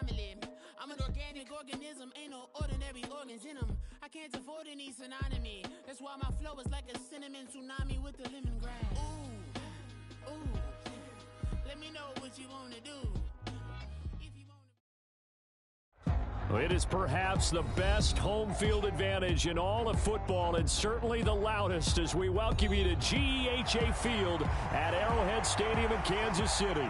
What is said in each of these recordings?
family. I'm an organic organism, ain't no ordinary organs in them. I can't afford any synonymy. That's why my flow is like a cinnamon tsunami with the lemongrass. Ooh, ooh. Let me know what you wanna do. It is perhaps the best home field advantage in all of football, and certainly the loudest, as we welcome you to GEHA Field at Arrowhead Stadium in Kansas City.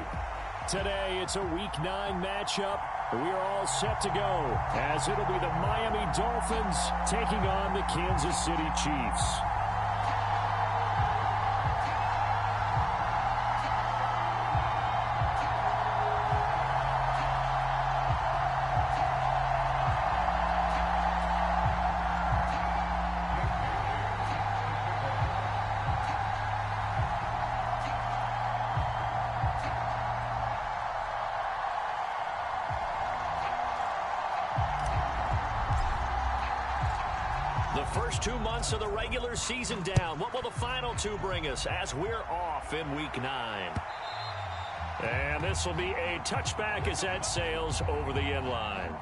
Today, it's a Week 9 matchup. We are all set to go, as it'll be the Miami Dolphins taking on the Kansas City Chiefs. The first 2 months of the regular season down. What will the final 2 bring us as we're off in Week 9? And this will be a touchback as that sails over the end line.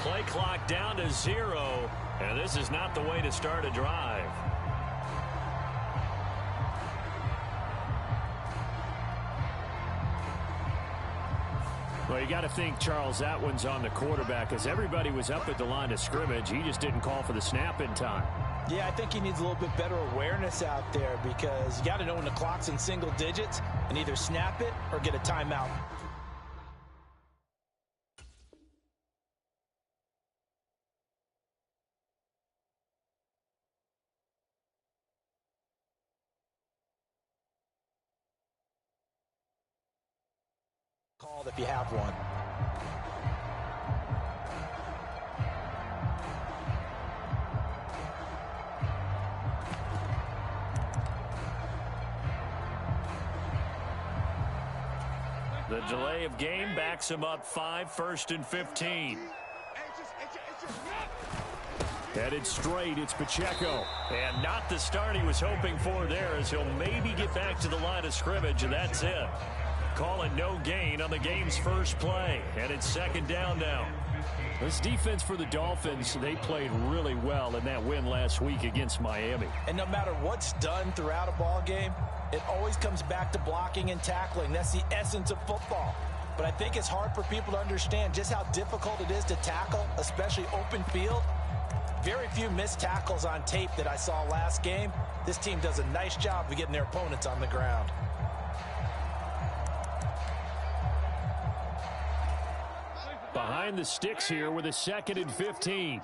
Play clock down to 0, and this is not the way to start a drive. Well, you got to think, Charles, that one's on the quarterback, as everybody was up at the line of scrimmage. He just didn't call for the snap in time. Yeah, I think he needs a little bit better awareness out there, because you got to know when the clock's in single digits and either snap it or get a timeout. Called if you have one. The delay of game backs him up 5, 1st and 15. Headed straight, it's Pacheco. And not the start he was hoping for there, as he'll maybe get back to the line of scrimmage, and that's it. Calling no gain on the game's first play, and it's 2nd down now. This defense for the Dolphins, they played really well in that win last week against Miami. And no matter what's done throughout a ball game, it always comes back to blocking and tackling. That's the essence of football. But I think it's hard for people to understand just how difficult it is to tackle, especially open field. Very few missed tackles on tape that I saw last game. This team does a nice job of getting their opponents on the ground. Behind the sticks here with a 2nd and 15.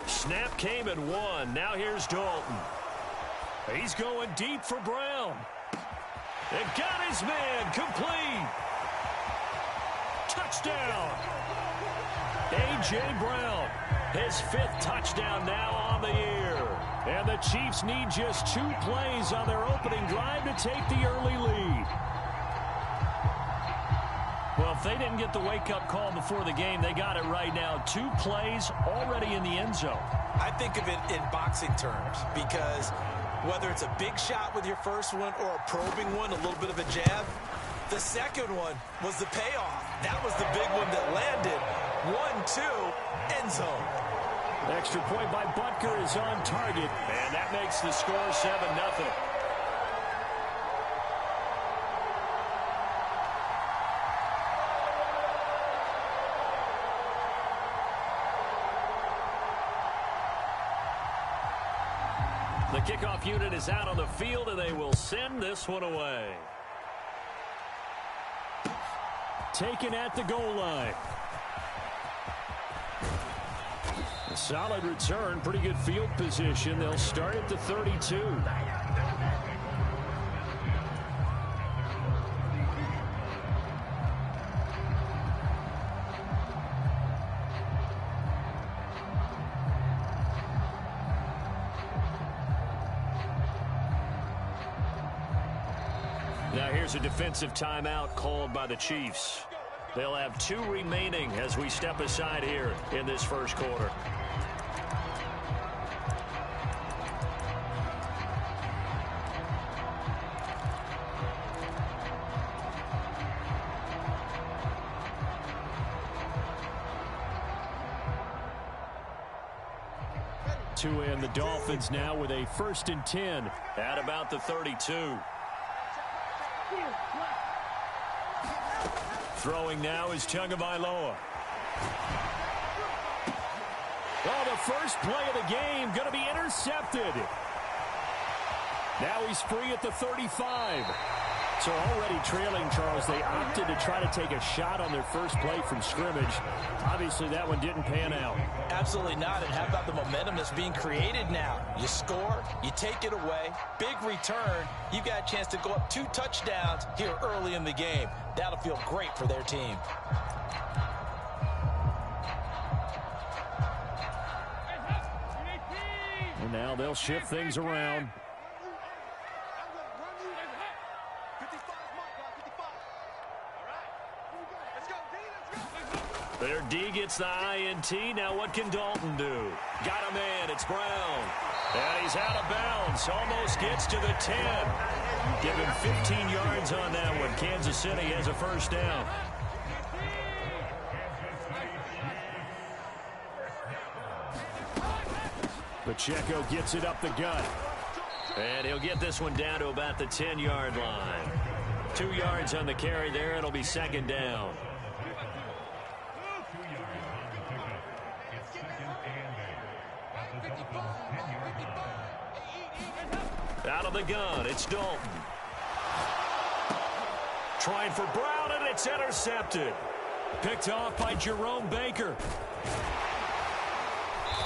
Snap came and won. Now here's Dalton. He's going deep for Brown. And got his man complete. Touchdown. A.J. Brown, his 5th touchdown now on the year. And the Chiefs need just 2 plays on their opening drive to take the early lead. Well, if they didn't get the wake-up call before the game, they got it right now. 2 plays already in the end zone. I think of it in boxing terms, because whether it's a big shot with your first one or a probing one, a little bit of a jab, the second one was the payoff. That was the big one that landed. 1-2, end zone. Extra point by Butker is on target, and that makes the score 7-0. The kickoff unit is out on the field, and they will send this one away. Taken at the goal line. A solid return, pretty good field position. They'll start at the 32. Now here's a defensive timeout called by the Chiefs. They'll have 2 remaining as we step aside here in this first quarter. To end the Dolphins now with a 1st and 10 at about the 32. Throwing now is Tagovailoa. Oh, the first play of the game going to be intercepted. Now he's free at the 35. So already trailing, Charles, they opted to try to take a shot on their first play from scrimmage. Obviously, that one didn't pan out. Absolutely not. And how about the momentum that's being created now? You score, you take it away, big return. You've got a chance to go up 2 touchdowns here early in the game. That'll feel great for their team. And now they'll shift things around. Their D gets the INT. Now what can Dalton do? Got a man. It's Brown. And he's out of bounds. Almost gets to the 10. Give him 15 yards on that one. Kansas City has a first down. Pacheco gets it up the gut. And he'll get this one down to about the 10-yard line. 2 yards on the carry there. It'll be 2nd down. Out of the gun, it's Dalton. Trying for Brown, and it's intercepted. Picked off by Jerome Baker.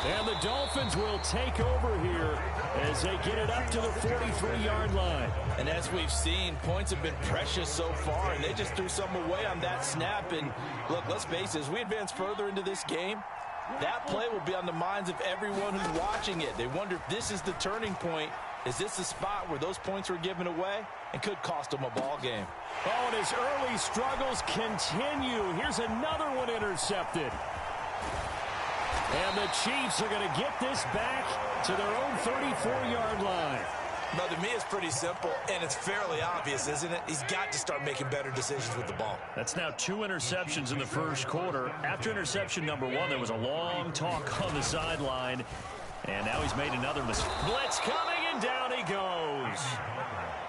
And the Dolphins will take over here as they get it up to the 43-yard line. And as we've seen, points have been precious so far, and they just threw some away on that snap. And look, let's face it, as we advance further into this game, that play will be on the minds of everyone who's watching it. They wonder if this is the turning point. Is this the spot where those points were given away and could cost them a ball game? Oh, and his early struggles continue. Here's another one intercepted. And the Chiefs are going to get this back to their own 34-yard line. Now, to me, it's pretty simple, and it's fairly obvious, isn't it? He's got to start making better decisions with the ball. That's now 2 interceptions in the first quarter. After interception number 1, there was a long talk on the sideline. And now he's made another mistake. Blitz coming, and down he goes.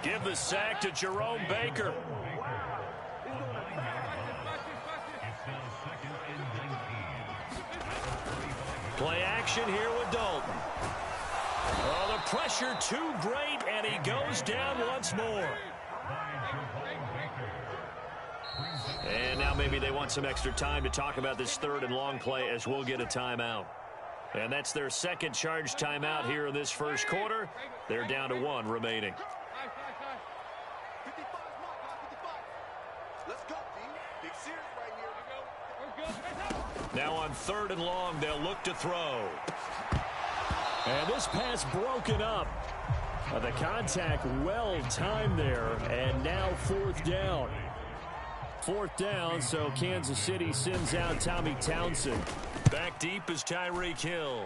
Give the sack to Jerome Baker. Play action here with Dalton. Oh, the pressure too great, and he goes down once more. And now maybe they want some extra time to talk about this 3rd and long play as we'll get a timeout. And that's their 2nd charge timeout here in this first quarter. They're down to 1 remaining. Now on 3rd and long, they'll look to throw. And this pass broken up. The contact well timed there. And now 4th down. 4th down, so Kansas City sends out Tommy Townsend. Back deep is Tyreek Hill.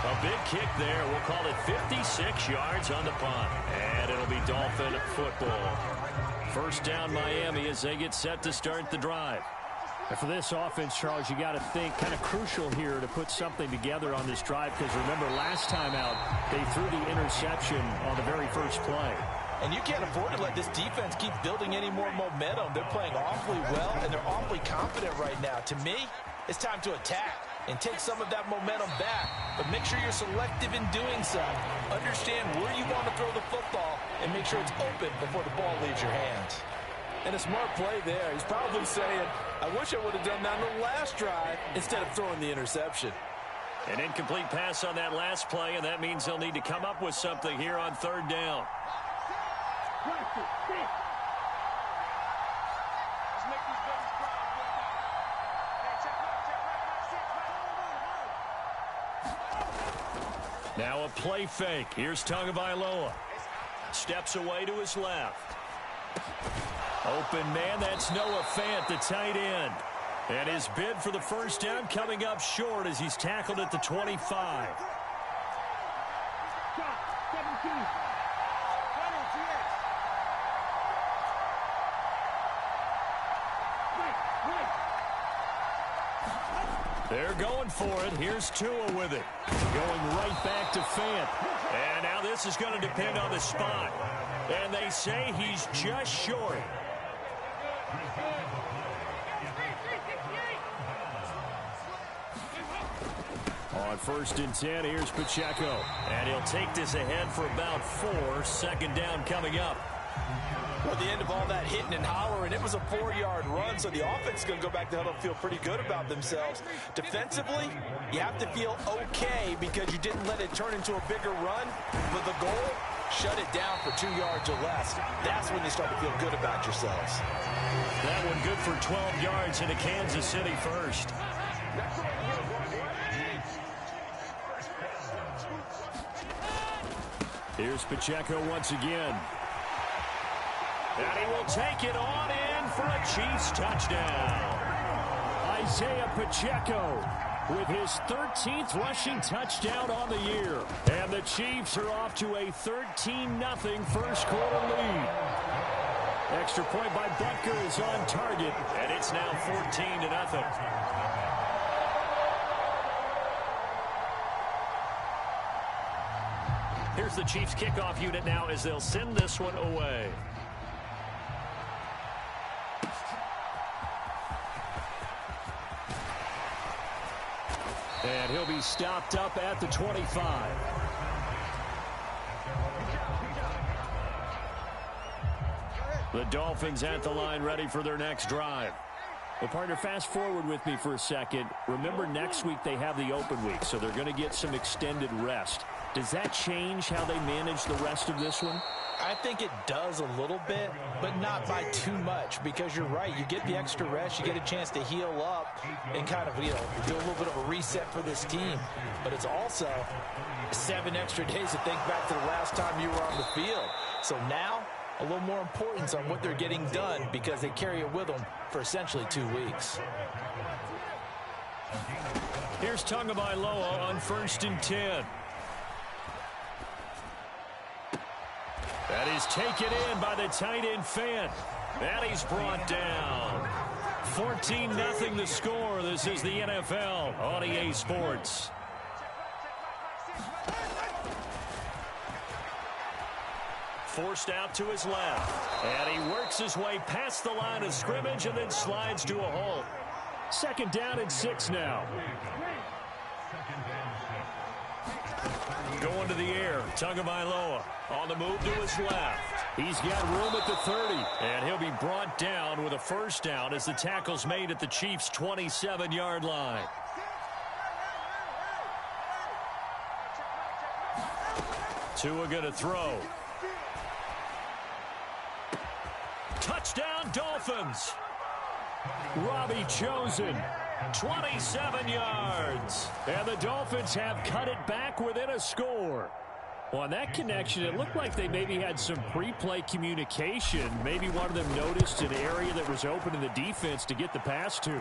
A big kick there. We'll call it 56 yards on the punt. And it'll be Dolphin football. First down Miami as they get set to start the drive. And for this offense, Charles, you got to think kind of crucial here to put something together on this drive, because remember last time out they threw the interception on the very first play. And you can't afford to let this defense keep building any more momentum. They're playing awfully well, and they're awfully confident right now. To me, it's time to attack and take some of that momentum back. But make sure you're selective in doing so. Understand where you want to throw the football and make sure it's open before the ball leaves your hands. And a smart play there. He's probably saying, I wish I would have done that on the last drive instead of throwing the interception. An incomplete pass on that last play, and that means they'll need to come up with something here on third down. Now a play fake. Here's Tagovailoa. Steps away to his left. Open man, that's Noah Fant, the tight end. And his bid for the first down coming up short as he's tackled at the 25. They're going for it. Here's Tua with it. Going right back to Fant. And now this is going to depend on the spot. And they say he's just short. On 1st and 10, here's Pacheco. And he'll take this ahead for about 4. Second down coming up. Well, at the end of all that hitting and hollering, it was a 4-yard run, so the offense is going to go back to huddle and feel pretty good about themselves. Defensively, you have to feel okay because you didn't let it turn into a bigger run. But the goal, shut it down for 2 yards or less. That's when you start to feel good about yourselves. That one good for 12 yards into Kansas City first. Here's Pacheco once again. And he will take it on in for a Chiefs touchdown. Isaiah Pacheco with his 13th rushing touchdown on the year. And the Chiefs are off to a 13-0 first quarter lead. Extra point by Butker is on target, and it's now 14-0. Here's the Chiefs kickoff unit now as they'll send this one away. And he'll be stopped up at the 25. The Dolphins at the line ready for their next drive. Well, partner, fast forward with me for a second. Remember, next week they have the open week, so they're going to get some extended rest. Does that change how they manage the rest of this one? I think it does a little bit, but not by too much, because you're right. You get the extra rest, you get a chance to heal up and kind of, do a little bit of a reset for this team. But it's also 7 extra days to think back to the last time you were on the field. So now, a little more importance on what they're getting done because they carry it with them for essentially 2 weeks. Here's Tagovailoa on 1st and 10. That is taken in by the tight end Fant. And he's brought down. 14-0 the score. This is the NFL on EA Sports. Forced out to his left. And he works his way past the line of scrimmage and then slides to a halt. 2nd down and 6 now. Going to the air, Tagovailoa on the move to his left. He's got room at the 30, and he'll be brought down with a first down as the tackle's made at the Chiefs' 27-yard line. Tua going to throw. Touchdown, Dolphins. Robbie Chosen. 27 yards. And the Dolphins have cut it back within a score. Well, on that connection, it looked like they maybe had some pre-play communication. Maybe one of them noticed an area that was open in the defense to get the pass to.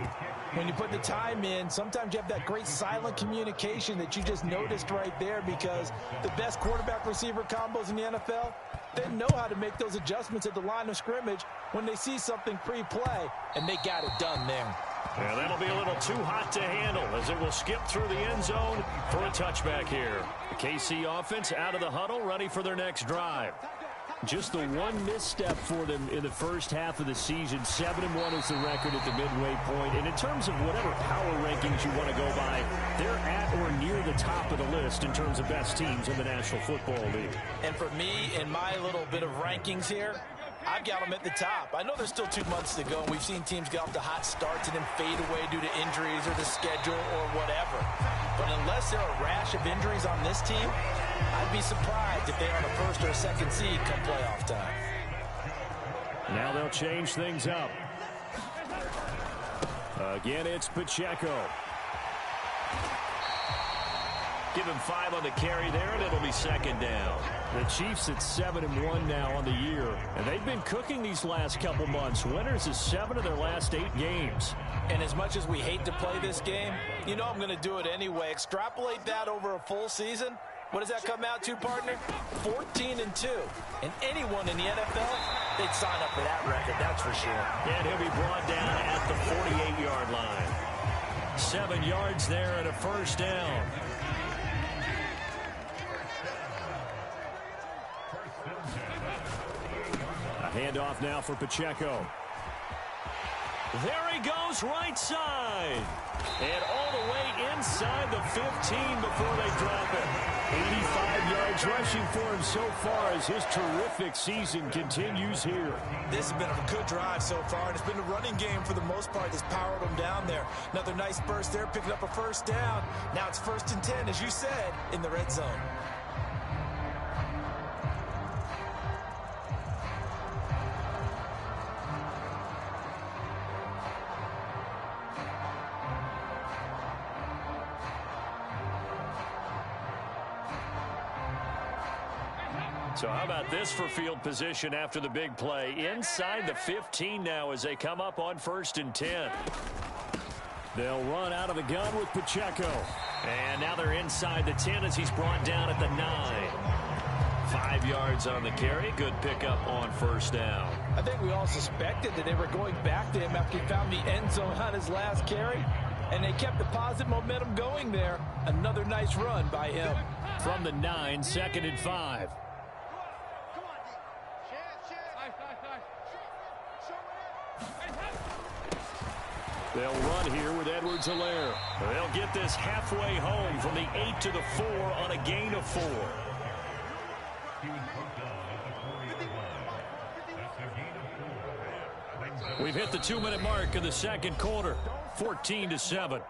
When you put the time in, sometimes you have that great silent communication that you just noticed right there, because the best quarterback-receiver combos in the NFL, they know how to make those adjustments at the line of scrimmage when they see something pre-play, and they got it done there. Yeah, that'll be a little too hot to handle as it will skip through the end zone for a touchback here. The KC offense out of the huddle, ready for their next drive. Just the one misstep for them in the first half of the season. 7-1 is the record at the midway point. And in terms of whatever power rankings you want to go by, they're at or near the top of the list in terms of best teams in the National Football League. And for me, in my little bit of rankings here, I've got them at the top. I know there's still 2 months to go, and we've seen teams get off to hot starts and then fade away due to injuries or the schedule or whatever. But unless there are a rash of injuries on this team, I'd be surprised if they're on a first or a second seed come playoff time. Now they'll change things up. Again, it's Pacheco. Give him 5 on the carry there, and it'll be second down. The Chiefs at 7-1 now on the year, and they've been cooking these last couple months. Winners of 7 of their last 8 games. And as much as we hate to play this game, you know I'm going to do it anyway. Extrapolate that over a full season. What does that come out to, partner? 14-2. And anyone in the NFL, they'd sign up for that record, that's for sure. And he'll be brought down at the 48-yard line. 7 yards there and a first down. A handoff now for Pacheco. There he goes, right side. And all the way inside the 15 before they drop it. 85 yards rushing for him so far as his terrific season continues here. This has been a good drive so far, and it's been a running game for the most part that's powered them down there. Another nice burst there, picking up a first down. Now it's 1st and 10, as you said, in the red zone. So how about this for field position after the big play? Inside the 15 now as they come up on 1st and 10. They'll run out of the gun with Pacheco. And now they're inside the 10 as he's brought down at the 9. 5 yards on the carry. Good pickup on first down. I think we all suspected that they were going back to him after he found the end zone on his last carry. And they kept the positive momentum going there. Another nice run by him. From the 9, 2nd and 5. They'll run here with Edwards-Helaire. They'll get this halfway home from the 8 to the 4 on a gain of 4. We've hit the 2-minute mark in the second quarter. 14-7.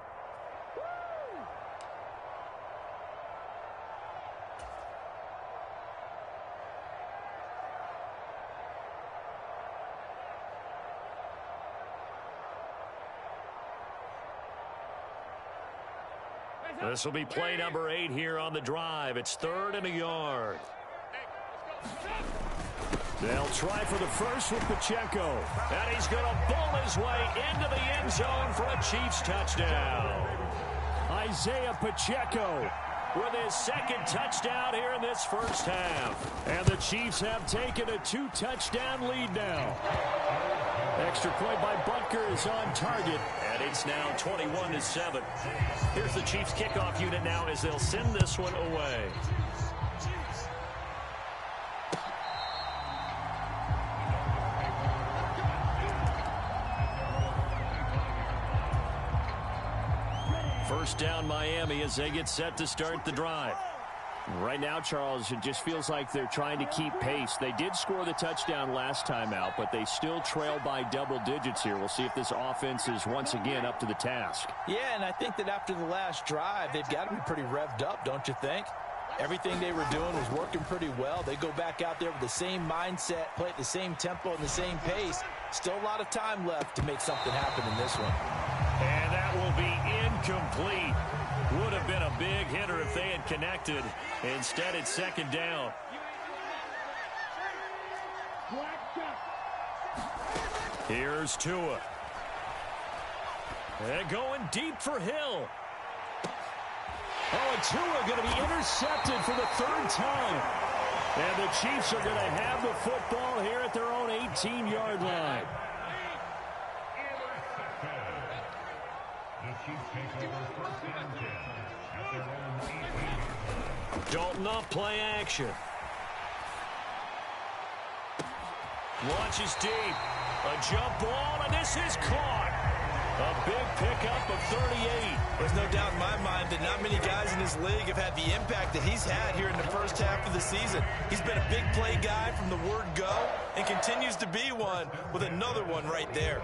This will be play number 8 here on the drive. It's 3rd and a yard. They'll try for the first with Pacheco. And he's going to bull his way into the end zone for a Chiefs touchdown. Isaiah Pacheco with his 2nd touchdown here in this first half. And the Chiefs have taken a 2-touchdown lead now. Extra point by Butker is on target. And it's now 21-7. Here's the Chiefs kickoff unit now as they'll send this one away. First down Miami as they get set to start the drive. Right now, Charles, it just feels like they're trying to keep pace. They did score the touchdown last time out, but they still trail by double digits here. We'll see if this offense is once again up to the task. Yeah, and I think that after the last drive, they've got to be pretty revved up, don't you think? Everything they were doing was working pretty well. They go back out there with the same mindset, play at the same tempo and the same pace. Still a lot of time left to make something happen in this one. And that will be incomplete. Would have been a big hitter if they had connected. Instead, it's 2nd down. Here's Tua. And going deep for Hill. Oh, and Tua going to be intercepted for the 3rd time. And the Chiefs are going to have the football here at their own 18-yard line. Dalton off play action. Launches deep. A jump ball, and this is caught. A big pickup of 38. There's no doubt in my mind that not many guys in this league have had the impact that he's had here in the first half of the season. He's been a big play guy from the word go and continues to be one with another one right there.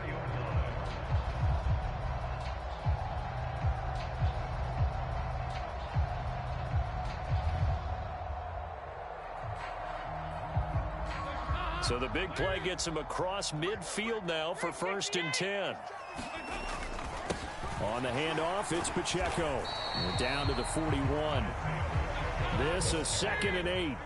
So the big play gets him across midfield now for 1st and 10. On the handoff, it's Pacheco. Down to the 41. This is 2nd and 8.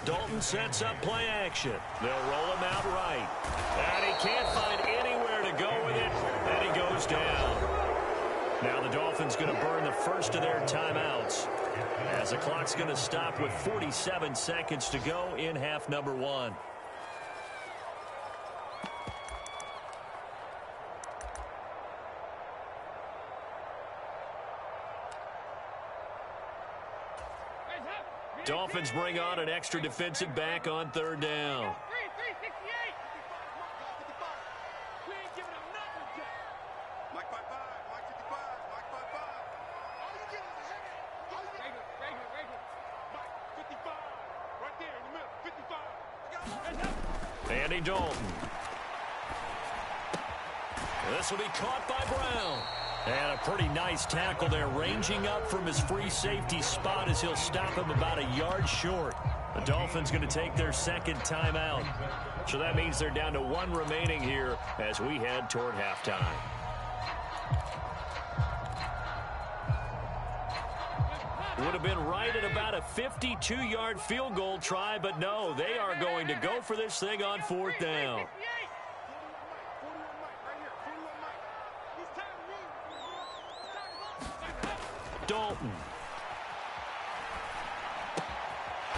Dalton sets up play action. They'll roll him out right. And he can't find anywhere to go with it, and he goes down. Now the Dolphins going to burn the first of their timeouts, as the clock's going to stop with 47 seconds to go in half number 1. Dolphins bring on an extra defensive back on 3rd down. Andy Dalton. This will be caught by Brown. And a pretty nice tackle there, ranging up from his free safety spot as he'll stop him about a yard short. The Dolphins going to take their 2nd timeout. So that means they're down to 1 remaining here as we head toward halftime. Would have been right at about a 52-yard field goal try, but no, they are going to go for this thing on 4th down. Dalton.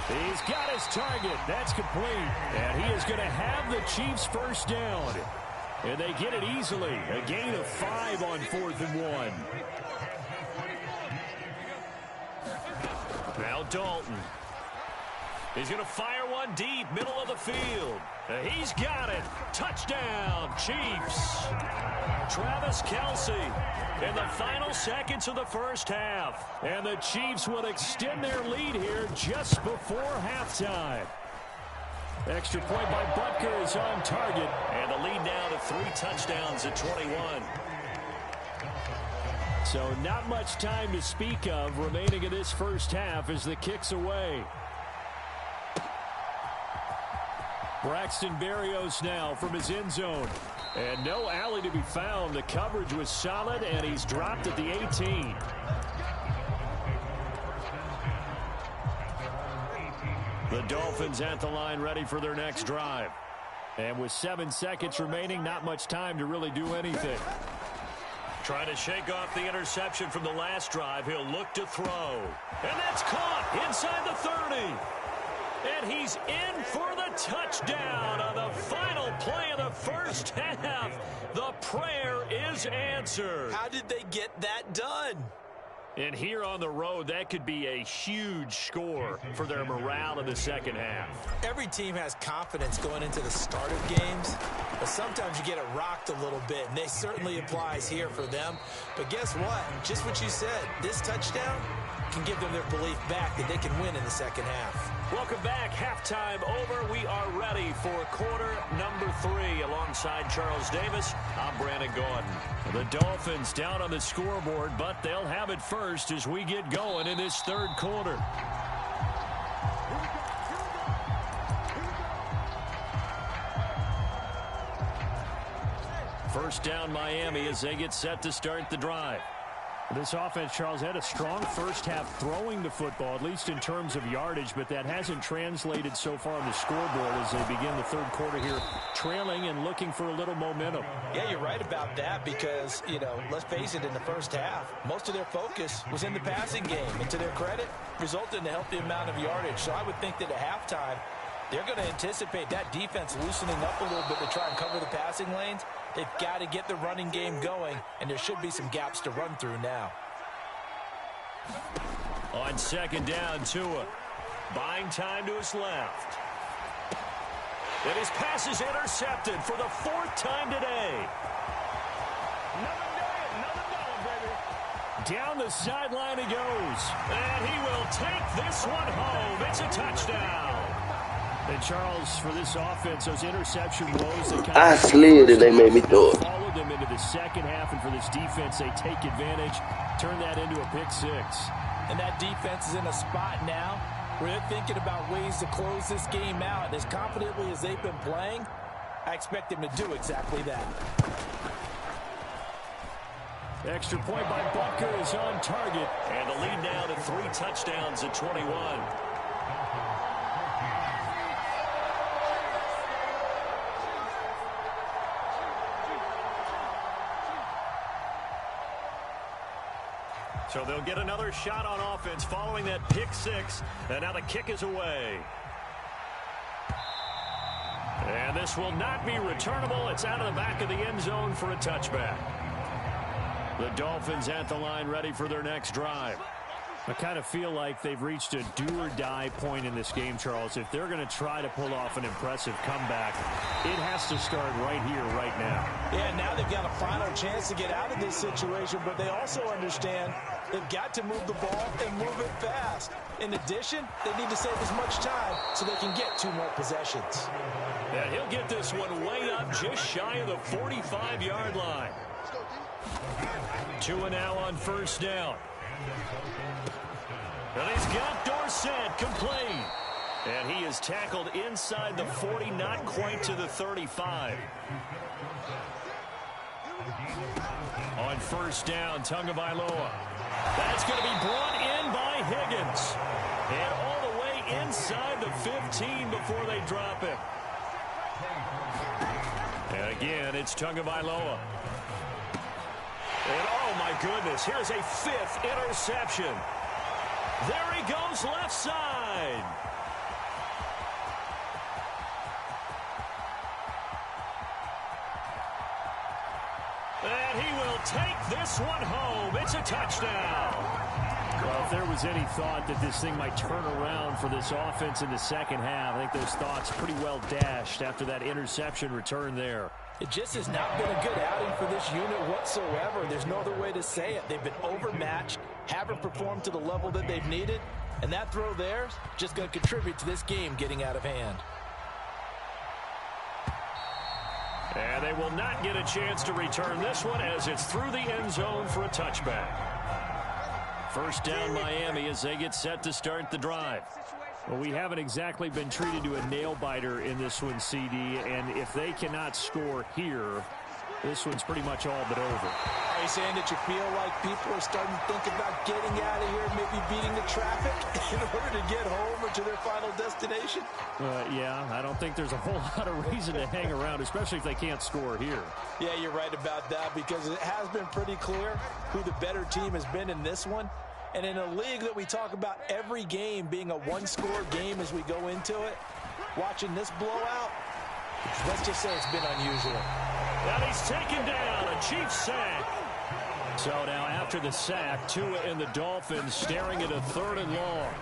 He's got his target. That's complete. And he is going to have the Chiefs' 1st down. And they get it easily. A gain of 5 on 4th and 1. Now Dalton. He's going to fire one deep, middle of the field. He's got it. Touchdown, Chiefs. Travis Kelce in the final seconds of the first half. And the Chiefs will extend their lead here just before halftime. Extra point by Butker is on target. And the lead now to 3 touchdowns at 21. So not much time to speak of remaining in this first half as the kick's away. Braxton Berrios now from his end zone. And no alley to be found. The coverage was solid, and he's dropped at the 18. The Dolphins at the line ready for their next drive. And with 7 seconds remaining, not much time to really do anything. Trying to shake off the interception from the last drive. He'll look to throw. And that's caught inside the 30. And he's in for the touchdown on the final play of the first half. The prayer is answered. How did they get that done? And here on the road, that could be a huge score for their morale in the second half. Every team has confidence going into the start of games, but sometimes you get it rocked a little bit, and this certainly applies here for them. But guess what? Just what you said, this touchdown can give them their belief back that they can win in the second half. Welcome back. Halftime over. We are ready for quarter number 3. Alongside Charles Davis, I'm Brandon Gordon. The Dolphins down on the scoreboard, but they'll have it first as we get going in this third quarter. First down Miami as they get set to start the drive. This offense, Charles, had a strong first half throwing the football, at least in terms of yardage, but that hasn't translated so far on the scoreboard as they begin the third quarter here, trailing and looking for a little momentum. Yeah, you're right about that because, let's face it, in the first half, most of their focus was in the passing game, and to their credit, resulted in a healthy amount of yardage. So I would think that at halftime, they're going to anticipate that defense loosening up a little bit to try and cover the passing lanes. They've got to get the running game going, and there should be some gaps to run through now. On second down, Tua. buying time to his left. And his pass is intercepted for the 4th time today. Down the sideline he goes. And he will take this one home. It's a touchdown. And Charles, for this offense, those interception woes, I slid and they made me throw it. Followed them into the second half, and for this defense, they take advantage, turn that into a pick six. And that defense is in a spot now where they're thinking about ways to close this game out. And as confidently as they've been playing, I expect them to do exactly that. Extra point by Butker is on target. And the lead now to 3 touchdowns at 21. So they'll get another shot on offense following that pick six. And now the kick is away. And this will not be returnable. It's out of the back of the end zone for a touchback. The Dolphins at the line ready for their next drive. I kind of feel like they've reached a do-or-die point in this game, Charles. If they're going to try to pull off an impressive comeback, it has to start right here, right now. Yeah, now they've got a final chance to get out of this situation, but they also understand they've got to move the ball and move it fast. In addition, they need to save as much time so they can get 2 more possessions. And he'll get this one way up just shy of the 45-yard line. 2 now on first down. And he's got Dorsett complete. And he is tackled inside the 40, not quite to the 35. On first down, Tagovailoa. That's going to be brought in by Higgins. And all the way inside the 15 before they drop him. And again, it's Tagovailoa. And oh my goodness, here's a 5th interception. There he goes left side. And he will take this one home. It's a touchdown. Well, if there was any thought that this thing might turn around for this offense in the second half, I think those thoughts pretty well dashed after that interception return there. It just has not been a good outing for this unit whatsoever. There's no other way to say it. They've been overmatched, haven't performed to the level that they've needed, and that throw there is just going to contribute to this game getting out of hand. And they will not get a chance to return this one as it's through the end zone for a touchback. First down Miami as they get set to start the drive. Well, we haven't exactly been treated to a nail-biter in this one, CD, and if they cannot score here, this one's pretty much all but over. Are you saying that you feel like people are starting to think about getting out of here, maybe beating the traffic in order to get home or to their final destination? Yeah, I don't think there's a whole lot of reason to hang around, especially if they can't score here. Yeah, you're right about that because it has been pretty clear who the better team has been in this one. And in a league that we talk about every game being a one-score game as we go into it, watching this blowout, let's just say it's been unusual. And he's taken down, a Chiefs sack. So now after the sack, Tua and the Dolphins staring at a 3rd and long.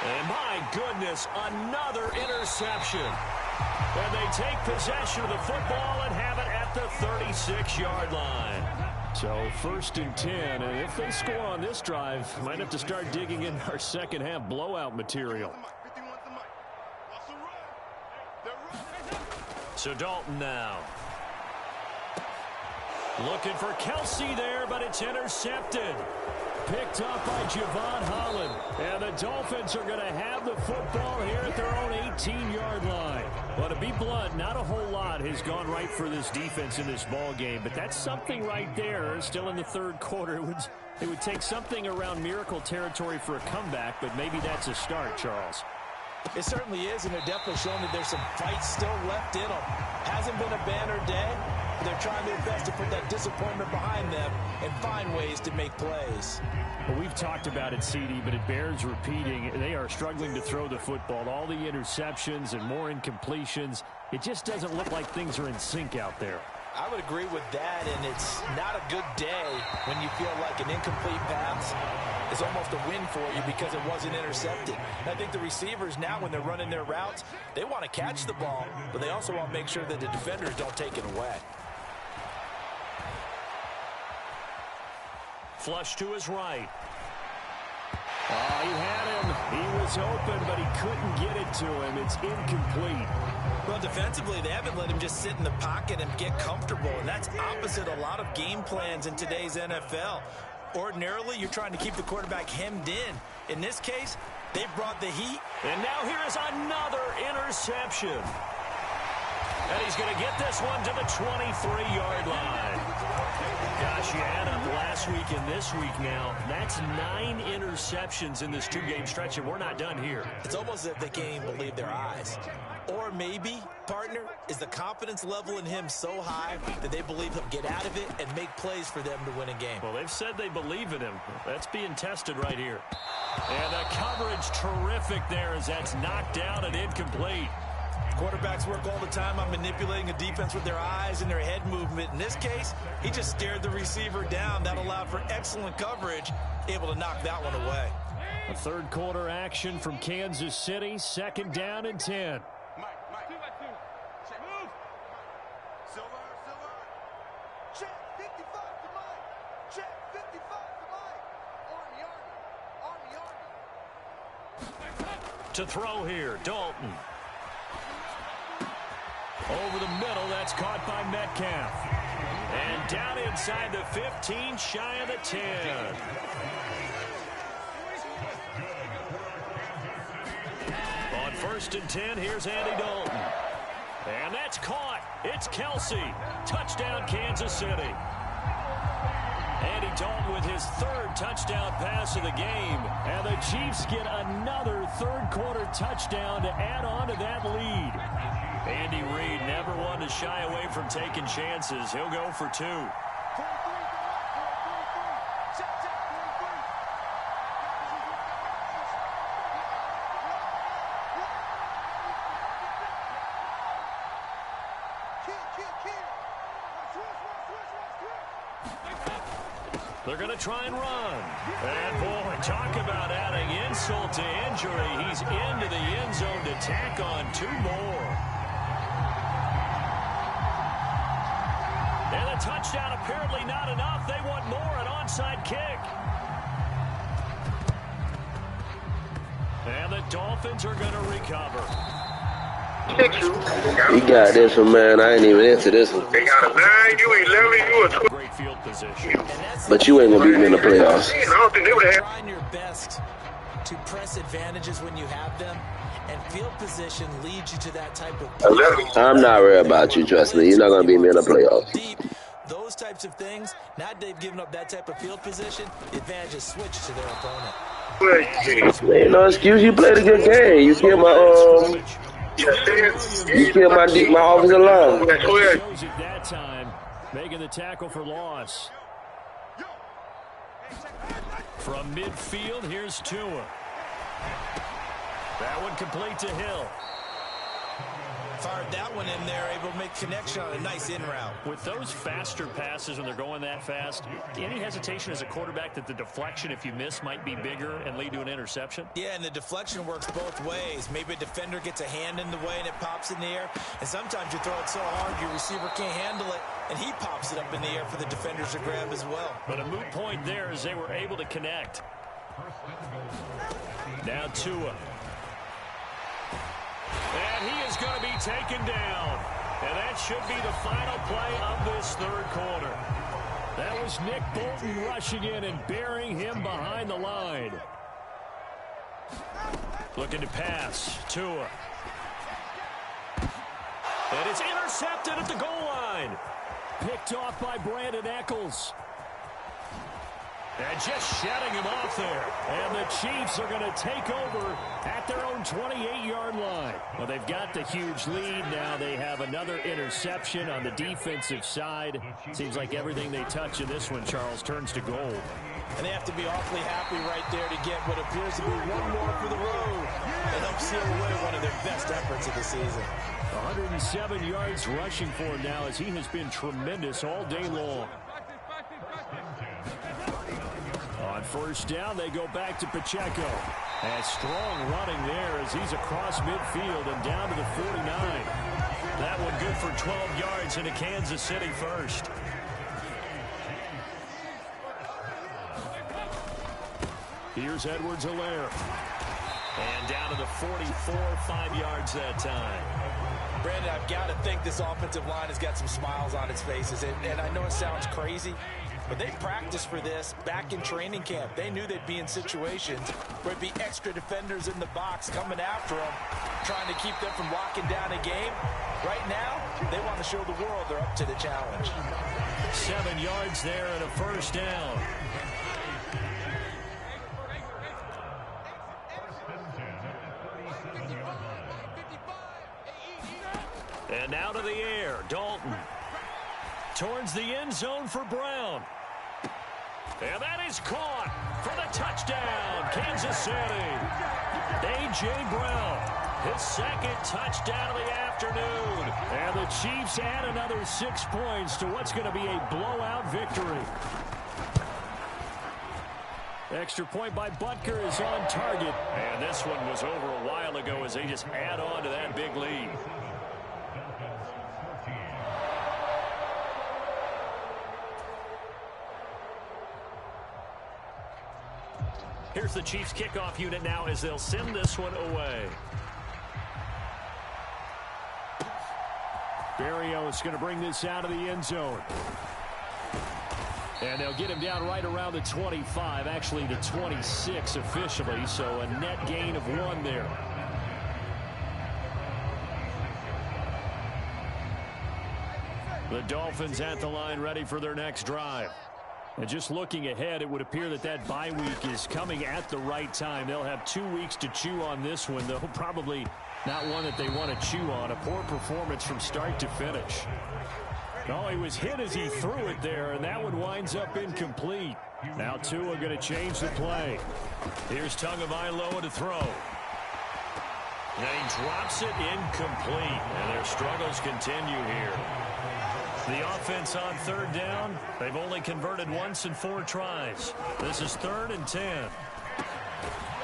And my goodness, another interception. And they take possession of the football and have it at the 36-yard line. So 1st and 10, and if they score on this drive, might have to start digging in our second half blowout material. So Dalton now. Looking for Kelsey there, but it's intercepted. Picked up by Javon Holland. And the Dolphins are going to have the football here at their own 18-yard line. Well, to be blunt, not a whole lot has gone right for this defense in this ball game, but that's something right there. Still in the 3rd quarter. It would take something around miracle territory for a comeback, but maybe that's a start, Charles. It certainly is, and they're definitely showing that there's some fight still left in them. Hasn't been a banner day, but they're trying their best to put that disappointment behind them and find ways to make plays. Well, we've talked about it, CD, but it bears repeating. They are struggling to throw the football. All the interceptions and more incompletions. It just doesn't look like things are in sync out there. I would agree with that, and it's not a good day when you feel like an incomplete pass is almost a win for you because it wasn't intercepted. And I think the receivers now, when they're running their routes, they want to catch the ball, but they also want to make sure that the defenders don't take it away. Flush to his right. Oh, he had him. He was open, but he couldn't get it to him. It's incomplete. Well, defensively, they haven't let him just sit in the pocket and get comfortable, and that's opposite a lot of game plans in today's NFL. Ordinarily, you're trying to keep the quarterback hemmed in. In this case, they brought the heat. And now here is another interception. And he's going to get this one to the 23-yard line. Gosh, you add up last week and this week now. That's 9 interceptions in this 2-game stretch, and we're not done here. It's almost as if they can't even believe their eyes. Or maybe, partner, is the confidence level in him so high that they believe he'll get out of it and make plays for them to win a game. Well, they've said they believe in him. That's being tested right here. And the coverage terrific there as that's knocked down and incomplete. Quarterbacks work all the time on manipulating a defense with their eyes and their head movement. In this case, he just stared the receiver down. That allowed for excellent coverage, able to knock that one away. A third quarter action from Kansas City, 2nd down and 10. To throw here, Dalton. Over the middle, that's caught by Metcalf. And down inside the 15, shy of the 10. On 1st and 10, here's Andy Dalton. And that's caught. It's Kelsey. Touchdown, Kansas City. Andy Dalton with his 3rd touchdown pass of the game. And the Chiefs get another third quarter touchdown to add on to that lead. Andy Reid never one to shy away from taking chances. He'll go for 2. They're going to try and run. And, boy, talk about adding insult to injury. He's into the end zone to tack on 2 more. And the touchdown apparently not enough. They want more, an onside kick. And the Dolphins are going to recover. You got this one, man. I ain't even into this one. They got a 9, you 11, you a 12. Great field position. But you ain't going to beat me in the playoffs. I don't think they would have. Trying your best to press advantages when you have them, and field position leads you to that type of play. I'm not worried about you, trust me. You're not going to beat me in the playoffs. Deep, those types of things, now that they've given up that type of field position, the advantage is switched to their opponent. Ain't no excuse. You played a good game. You killed my my offensive line. Shows it that time, making the tackle for loss. From midfield, here's Tua. That one complete to Hill. Fired that one in there, able to make connection on a nice in route. With those faster passes when they're going that fast, any hesitation as a quarterback that the deflection, if you miss, might be bigger and lead to an interception? Yeah, and the deflection works both ways. Maybe a defender gets a hand in the way and it pops in the air. And sometimes you throw it so hard your receiver can't handle it, and he pops it up in the air for the defenders to grab as well. But a moot point there as they were able to connect. Now Tua. And he is going to be taken down. And that should be the final play of this third quarter. That was Nick Bolton rushing in and burying him behind the line. Looking to pass. Tua. And it's intercepted at the goal line. Picked off by Brandon Echols. And just shutting him off there. And the Chiefs are going to take over at their own 28-yard line. Well, they've got the huge lead. Now they have another interception on the defensive side. Seems like everything they touch in this one, Charles, turns to gold. And they have to be awfully happy right there to get what appears to be one more for the road and help seal away one of their best efforts of the season. 107 yards rushing for him now as he has been tremendous all day long. On first down, they go back to Pacheco. And strong running there as he's across midfield and down to the 49. That one good for 12 yards into Kansas City first. Here's Edwards-Helaire. And down to the 44, 5 yards that time. Brandon, I've got to think this offensive line has got some smiles on its faces. And I know it sounds crazy, but they practiced for this back in training camp. They knew they'd be in situations where it'd be extra defenders in the box coming after them, trying to keep them from locking down a game. Right now, they want to show the world they're up to the challenge. 7 yards there and a first down. And now to the air, Dalton. Towards the end zone for Brown. And that is caught for the touchdown, Kansas City. A.J. Brown, his second touchdown of the afternoon. And the Chiefs add another 6 points to what's going to be a blowout victory. Extra point by Butker is on target. And this one was over a while ago as they just add on to that big lead. Here's the Chiefs kickoff unit now as they'll send this one away. Berrios going to bring this out of the end zone. And they'll get him down right around the 25, actually the 26 officially, so a net gain of 1 there. The Dolphins at the line ready for their next drive. And just looking ahead, it would appear that that bye week is coming at the right time. They'll have 2 weeks to chew on this one, though probably not one that they want to chew on. A poor performance from start to finish. Oh, he was hit as he threw it there, and that one winds up incomplete. Now Tua going to change the play. Here's Tagovailoa to throw. And he drops it incomplete, and their struggles continue here. The offense on third down, they've only converted once in 4 tries. This is 3rd and 10.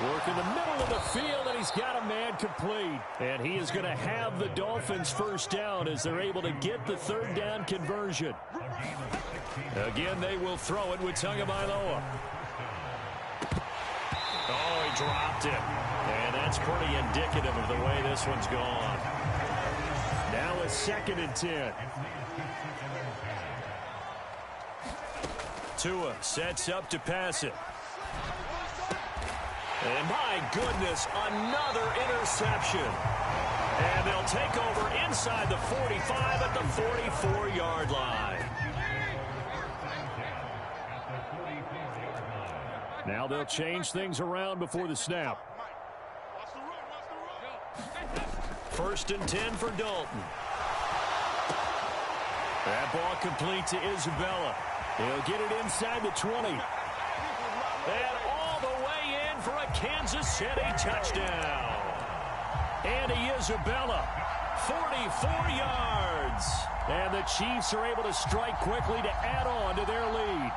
Work in the middle of the field, and he's got a man complete. And he is going to have the Dolphins first down as they're able to get the 3rd down conversion. Again, they will throw it with Tagovailoa. Oh, he dropped it. And that's pretty indicative of the way this one's gone. Now it's 2nd and 10. Tua sets up to pass it. And my goodness, another interception. And they'll take over inside the 45 at the 44-yard line. Now they'll change things around before the snap. 1st and 10 for Dalton. That ball complete to Isabella. He'll get it inside the 20. And all the way in for a Kansas City touchdown. Andy Isabella, 44 yards. And the Chiefs are able to strike quickly to add on to their lead.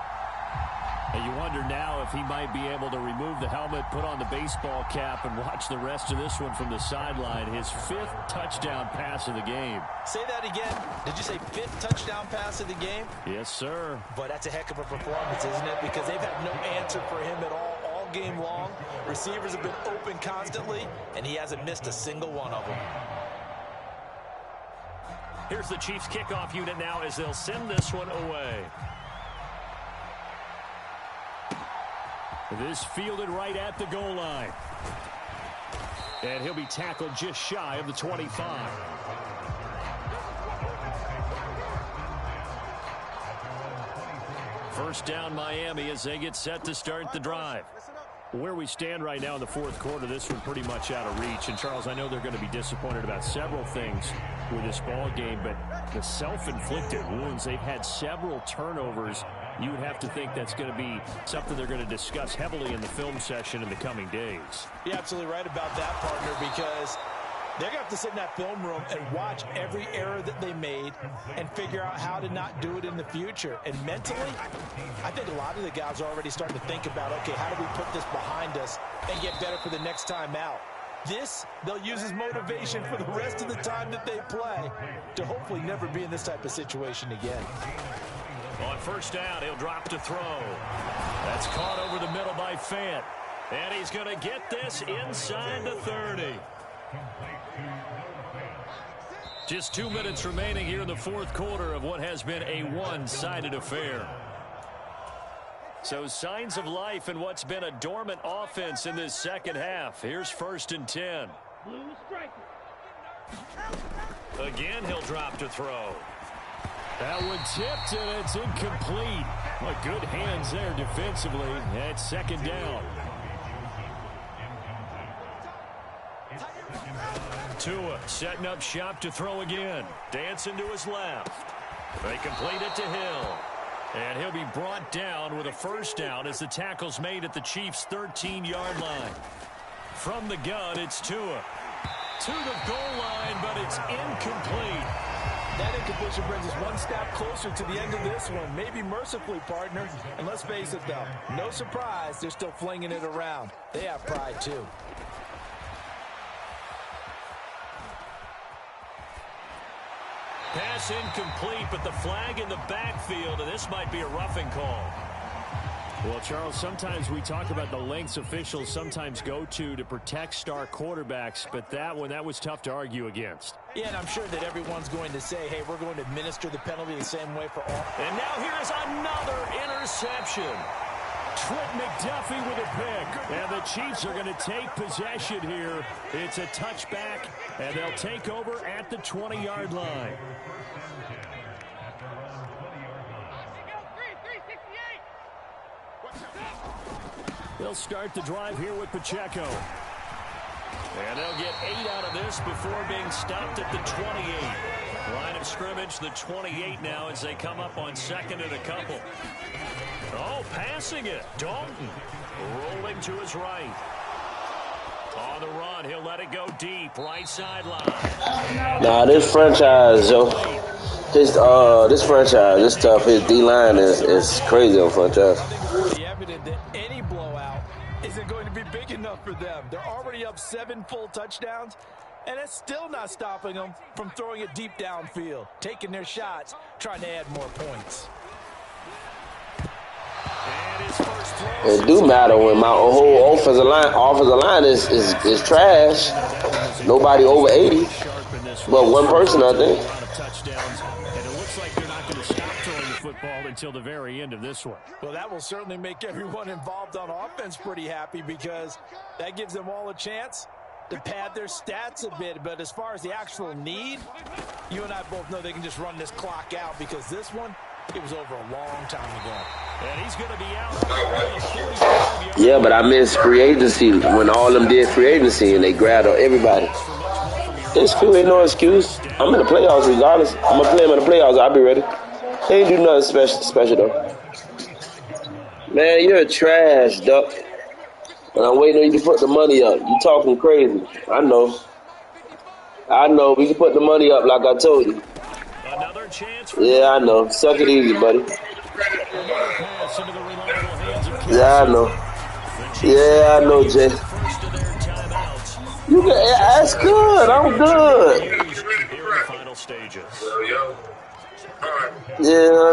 And you wonder now if he might be able to remove the helmet, put on the baseball cap, and watch the rest of this one from the sideline. His 5th touchdown pass of the game. Say that again. Did you say 5th touchdown pass of the game? Yes, sir. But that's a heck of a performance, isn't it? Because they've had no answer for him at all game long. Receivers have been open constantly, and he hasn't missed a single one of them. Here's the Chiefs kickoff unit now as they'll send this one away. This fielded right at the goal line. And he'll be tackled just shy of the 25. First down Miami as they get set to start the drive. Where we stand right now in the 4th quarter, this one pretty much out of reach. And, Charles, I know they're going to be disappointed about several things with this ball game, but the self-inflicted wounds, they've had several turnovers. You would have to think that's going to be something they're going to discuss heavily in the film session in the coming days. You're absolutely right about that, partner, because They're going to have to sit in that film room and watch every error that they made and figure out how to not do it in the future. And mentally, I think a lot of the guys are already starting to think about, okay, how do we put this behind us and get better for the next time out? This, they'll use as motivation for the rest of the time that they play to hopefully never be in this type of situation again. On first down, he'll drop to throw. That's caught over the middle by Fant. And he's going to get this inside the 30. Just 2 minutes remaining here in the fourth quarter of what has been a one-sided affair. So signs of life in what's been a dormant offense in this second half. Here's 1st and 10. Again, he'll drop to throw. That one tipped, and it's incomplete. Well, good hands there defensively. That's 2nd down. Tua setting up shop to throw again. Dancing to his left. They complete it to Hill. And he'll be brought down with a first down as the tackle's made at the Chiefs' 13-yard line. From the gun, it's Tua. To the goal line, but it's incomplete. That incompletion brings us one step closer to the end of this one. Maybe mercifully, partner. And let's face it, though. No surprise, they're still flinging it around. They have pride, too. Pass incomplete, but the flag in the backfield, and this might be a roughing call. Well, Charles, sometimes we talk about the lengths officials sometimes go to protect star quarterbacks, but that one, that was tough to argue against. Yeah, and I'm sure that everyone's going to say, hey, we're going to administer the penalty the same way for all. And now here's another interception. Trent McDuffie with a pick. And the Chiefs are going to take possession here. It's a touchback, and they'll take over at the 20-yard line. They'll start the drive here with Pacheco. And they'll get 8 out of this before being stopped at the 28. Line of scrimmage, the 28 now as they come up on 2nd and a couple. Oh, passing it. Dalton rolling to his right. On the run, he'll let it go deep. Right sideline. Nah, this franchise, yo. This franchise, this stuff, his D-line is crazy on franchise. It's evident that any blowout isn't going to be big enough for them. They're already up 7 full touchdowns, and it's still not stopping them from throwing it deep downfield, taking their shots, trying to add more points. It do matter when my whole offensive line is trash. Nobody over 80, but one person, I think. And it looks like they're not going to stop throwing the football until the very end of this one. Well, that will certainly make everyone involved on offense pretty happy because that gives them all a chance to pad their stats a bit. But as far as the actual need, you and I both know they can just run this clock out because this one, it was over a long time ago. And he's going to be out. Yeah, but I miss free agency when all of them did free agency and they grabbed everybody. It's cool, ain't no excuse. I'm in the playoffs regardless. I'm going to play them in the playoffs. I'll be ready. They ain't do nothing special though. Man, you're trash, Duck. And I'm waiting on you to put the money up. You talking crazy. I know. We can put the money up like I told you. Another chance. Yeah, I know. Suck it easy, buddy. Yeah, I know. Yeah, I know, Jay. You can, that's good. I'm good. Final stages. Yeah,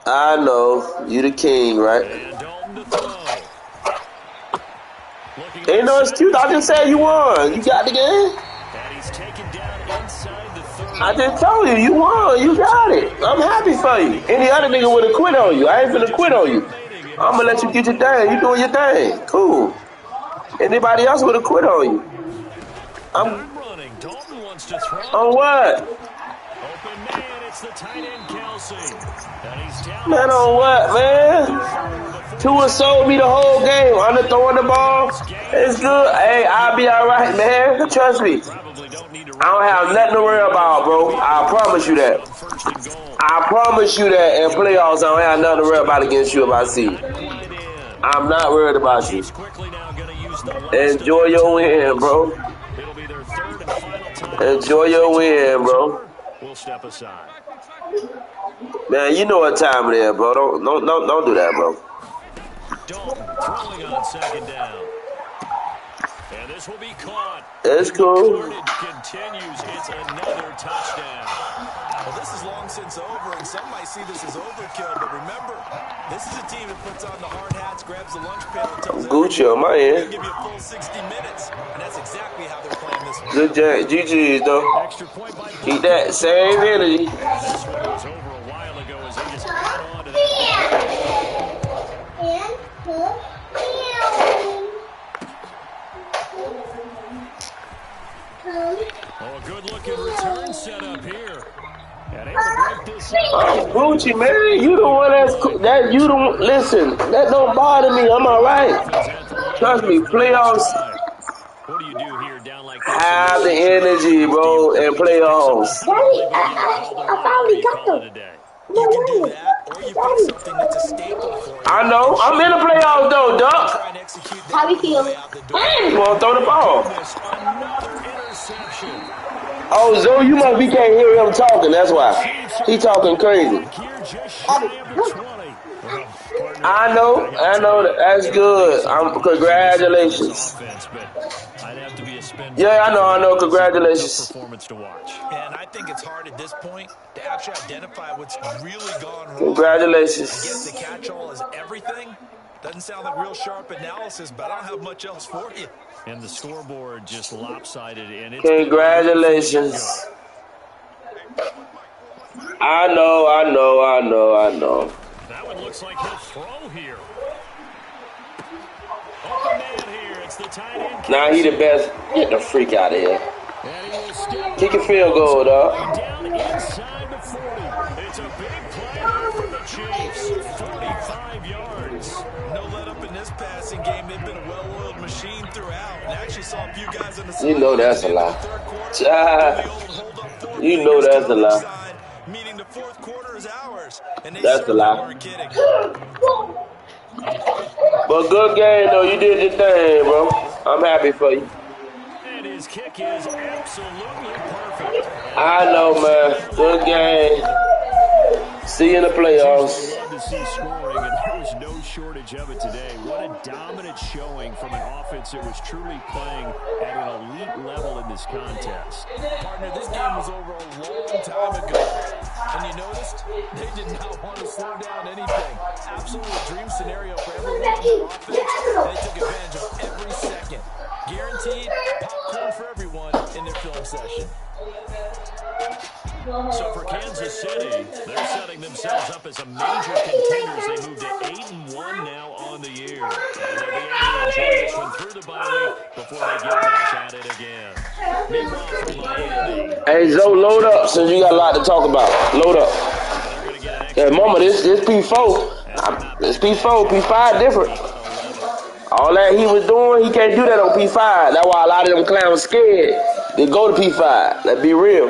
I know. You the king, right? Ain't no excuse. I just said you won. You got the game. I just told you won. You got it. I'm happy for you. Any other nigga would have quit on you. I ain't finna quit on you. I'm gonna let you get your thing. You doing your thing. Cool. Anybody else would have quit on you. I'm running. Dalton wants to throw. On what? Open man, it's the tight end Kelsey. Man, on what, man? Tua sold me the whole game. Under throwing the ball. It's good. Hey, I'll be all right, man. Trust me. I don't have nothing to worry about, bro. I promise you that. I promise you that in playoffs, I don't have nothing to worry about against you if I see you. I'm not worried about you. He's quickly now going to use the last Enjoy your win, bro. It'll be their third and final time. Enjoy your win, bro. We'll step aside. Man, you know what time it is, bro. Don't do that, bro. Dalton throwing on second down. And this will be caught. It's cool. It continues. It's another touchdown. Well, this is long since over, and some might see this as overkill. But remember, this is a team that puts on the hard hats, grabs the lunch pail, and tells Gucci on my end. give you a full 60 minutes. And that's exactly how they're playing this one. Good job. GG's, though. Extra point by Keep that same energy. This one was over a while ago as they just got on to that. Oh, a good-looking return setup here. And able to break this up. Gucci, man, you the one that you don't listen. That don't bother me. I'm all right. Trust me, playoffs What do you do here down like this? have the energy, bro, and playoffs. Daddy, I finally got them. You can do that, or you pick something that's a staple for you. I know. I'm in the playoffs, though, Duck. Try and execute that How you feel? out the door. You want to throw the ball? Another interception. Oh, Zoe, you must be can't hear him talking. That's why. He talking crazy. Here just shy of the 20. I know. That's good. Congratulations. Offense, but I'd have to be a spin. Yeah, I know. Congratulations. Performance to watch. And I think it's hard at this point to actually identify what's really gone wrong. Congratulations. I guess the catch-all is everything. Doesn't sound like real sharp analysis, but I don't have much else for you. And the scoreboard just lopsided. And it's Congratulations. I know. That one looks like he'll throw here. Open man here. It's the tight end. Now he the best. Get the freak out of here. And he will step Kick a field goal, dog. down inside the 40. It's a big play here for the Chiefs. 45 yards. No let up in this passing game. They've been a well-oiled machine throughout. And I actually saw a few guys in the You know that's a lie. lie. You know that's a lie. Meaning the fourth quarter is ours. And they That's a certainly lie. weren't kidding. But good game, though. You did your thing, bro. I'm happy for you. And his kick is absolutely perfect. I know, man. Good game. See you in the playoffs. Love to see scoring, and there was no shortage of it today. What a dominant showing from an offense that was truly playing at an elite level in this contest. Partner, this game was over a long time ago. And you noticed they did not want to slow down anything. Absolutely a dream scenario for everyone on the offense. They took advantage of every second. Guaranteed popcorn for everyone in their film session. So for Kansas City, they're setting themselves up as a major contenders. They moved to 8-1 now on the year. And they'll be able to enjoy this one through the bye week before they get back at it again. Meanwhile, for Miami, Hey, Zoe, load up since you got a lot to talk about. Load up. they're going to get an extra Yeah, mama, this P4. This P4, P5 different. All that he was doing, he can't do that on P5. That's why a lot of them clowns scared. They go to P5. Let's be real.